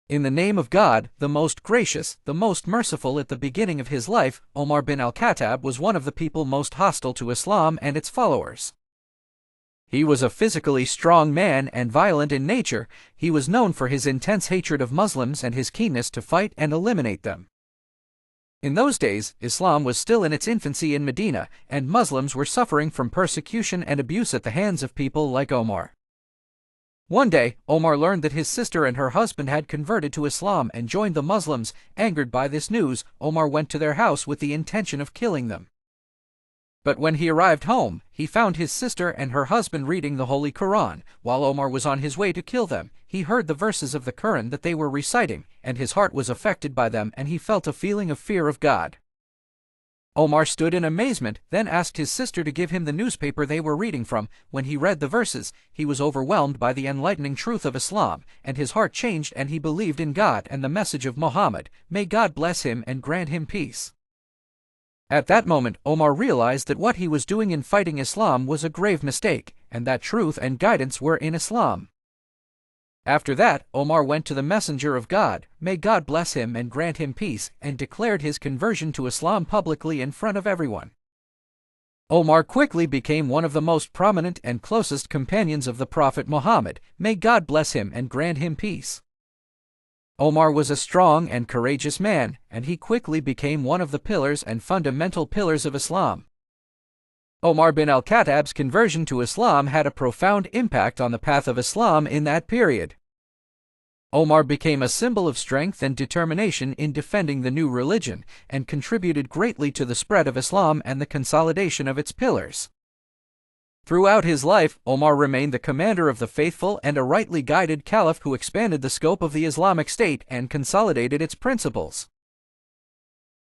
In the name of God, the most gracious, the most merciful. At the beginning of his life, Omar bin Al-Khattab was one of the people most hostile to Islam and its followers. He was a physically strong man and violent in nature. He was known for his intense hatred of Muslims and his keenness to fight and eliminate them. In those days, Islam was still in its infancy in Medina, and Muslims were suffering from persecution and abuse at the hands of people like Omar. One day, Omar learned that his sister and her husband had converted to Islam and joined the Muslims. Angered by this news, Omar went to their house with the intention of killing them. But when he arrived home, he found his sister and her husband reading the Holy Quran. While Omar was on his way to kill them, he heard the verses of the Quran that they were reciting, and his heart was affected by them, and he felt a feeling of fear of God. Omar stood in amazement, then asked his sister to give him the newspaper they were reading from. When he read the verses, he was overwhelmed by the enlightening truth of Islam, and his heart changed, and he believed in God and the message of Muhammad. May God bless him and grant him peace. At that moment, Omar realized that what he was doing in fighting Islam was a grave mistake, and that truth and guidance were in Islam. After that, Omar went to the Messenger of God, may God bless him and grant him peace, and declared his conversion to Islam publicly in front of everyone. Omar quickly became one of the most prominent and closest companions of the Prophet Muhammad, may God bless him and grant him peace. Omar was a strong and courageous man, and he quickly became one of the pillars and fundamental pillars of Islam. Omar bin Al-Khattab's conversion to Islam had a profound impact on the path of Islam in that period. Omar became a symbol of strength and determination in defending the new religion, and contributed greatly to the spread of Islam and the consolidation of its pillars. Throughout his life, Omar remained the commander of the faithful and a rightly guided caliph who expanded the scope of the Islamic State and consolidated its principles.